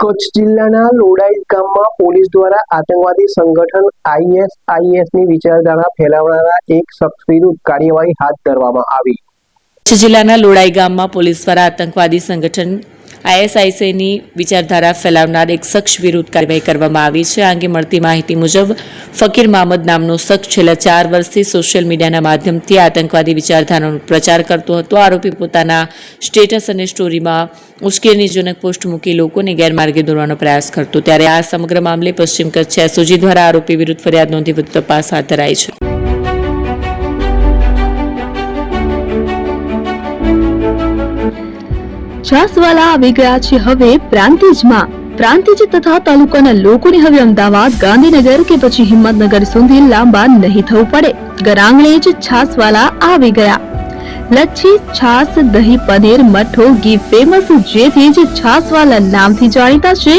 કચ્છ જિલ્લાના લોડાઈ ગામમાં પોલીસ દ્વારા આતંકવાદી સંગઠન આઈએસઆઈએસની વિચારધારા ફેલાવનારા એક શખ્સ વિરુદ્ધ કાર્યવાહી હાથ ધરવામાં આવી। કચ્છ જિલ્લાના લોડાઈ ગામમાં પોલીસ દ્વારા આતંકવાદી સંગઠન આઈએસઆઈએસની વિચારધારા ફેલાવનાર એક શખ્સ વિરુદ્ધ કાર્યવાહી કરવામાં આવી છે। આ અંગે મળતી માહિતી મુજબ ફકીર મહમદ નામનો શખ્સ છેલ્લા 4 વર્ષથી સોશિયલ મીડિયાના માધ્યમથી આતંકવાદી વિચારધારાનો પ્રચાર કરતો હતો। આરોપી પોતાના સ્ટેટસ અને સ્ટોરીમાં ઉશ્કેરણીજનક પોસ્ટ મૂકી લોકોને ગેરમાર્ગે દોરવાનો પ્રયાસ કરતો, ત્યારે આ સમગ્ર મામલે પશ્ચિમ કચ્છ એસઓજી દ્વારા આરોપી વિરુદ્ધ ફરિયાદ નોંધી વધુ તપાસ હાથ ધરાઈ છે। છાસવાલા આવી ગયા છે હવે પ્રાંતિજમાં। પ્રાંતિજ તથા તાલુકાના લોકોને હવે અમદાવાદ, ગાંધીનગર કે પછી હિંમતનગર સુધી લાંબા નહીં થવું પડે। ઘર આંગણે જ છાસવાલા આવી ગયા। લચ્છી, છાસ, દહીં, પનીર, મઠો, ઘી ફેમસ, જેથી જ છાસવાલા નામથી જાણીતા છે।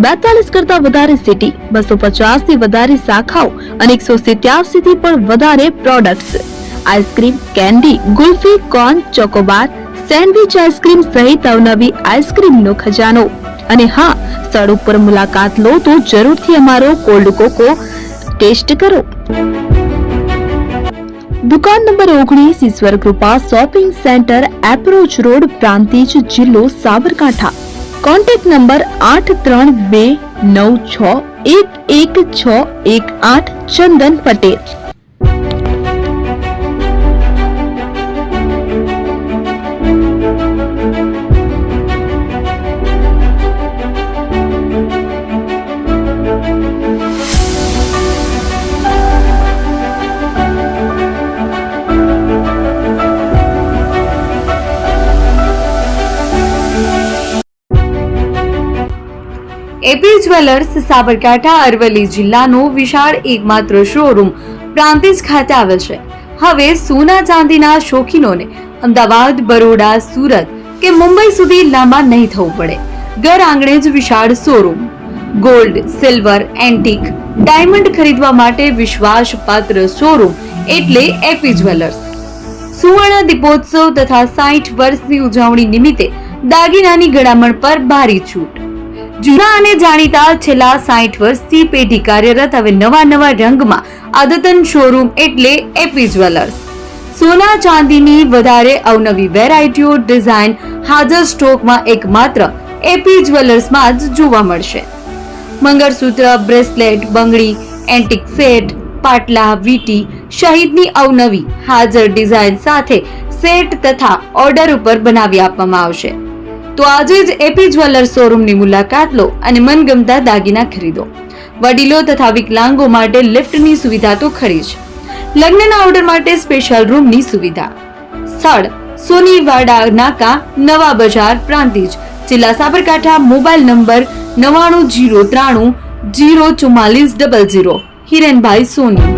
42 કરતા વધારે સિટી, 250 થી વધારે શાખાઓ અને 187 થી પણ વધારે products, ice cream, candy, kulfi, corn, Chocobar, sandwich ice cream સહિત અવનવી આઈસ્ક્રીમનો ખજાનો। અને હા, સ્થળ ઉપર મુલાકાત લો તો જરૂરથી અમારો કોલ્ડ કોકો ટેસ્ટ કરો। દુકાન number 19, Ishwar Krupa shopping centre, approach road, Prantij, જિલ્લો Sabarkantha. Contact number 8326116618 Chandan Patel. AP jewellers Sabarkantha Aravalli જિલ્લાનો વિશાળ એકમાત્ર શોરૂમ પ્રાંતિજ ખાતે આવેલ છે। હવે સોના ચાંદીના શોખીનોને અમદાવાદ, બરોડા, સુરત કે મુંબઈ સુધી લાંબા નહીં થવું પડે। ઘર આંગણે જ વિશાળ showroom. Gold, silver, antique, diamond ખરીદવા માટે વિશ્વાસપાત્ર શોરૂમ એટલે એપી જ્વેલર્સ। સુવર્ણ દીપોત્સવ તથા 60 વર્ષની ઉજવણી નિમિત્તે દાગીનાની ગળામણ પર ભારી છૂટ। જૂના અને જાણીતા છેલ્લા 60 વર્ષથી પેઢી કાર્યરત હવે નવા રંગમાં અદ્યતન શોરૂમ એટલે એપી જ્વેલર્સ। સોના ચાંદીની વધારે અવનવી વેરાયટીઓ, ડિઝાઇન હાજર સ્ટોકમાં એકમાત્ર એપી જ્વેલર્સમાં જ જોવા મળશે। મંગળસૂત્ર, બ્રેસલેટ, બંગડી, એન્ટિક સેટ, પાટલા, વીટી સહિતની અવનવી હાજર ડિઝાઇન સાથે સેટ તથા ઓર્ડર ઉપર બનાવી આપવામાં આવશે। તો આજે જ એપી જ્વેલર્સ શોરૂમની મુલાકાત લો અને મનગમતા દાગીના ખરીદો। વડીલો તથા વિકલાંગો માટે લિફ્ટની સુવિધા તો ખરી જ, લગ્નના ઓર્ડર માટે સ્પેશિયલ રૂમની સુવિધા। સ્થળ સોનીવાડા નાકા, નવા બજાર, પ્રાંતિજ, જિલ્લા સાબરકાંઠા। Mobile number 9903304400। હિરેનભાઈ સોની।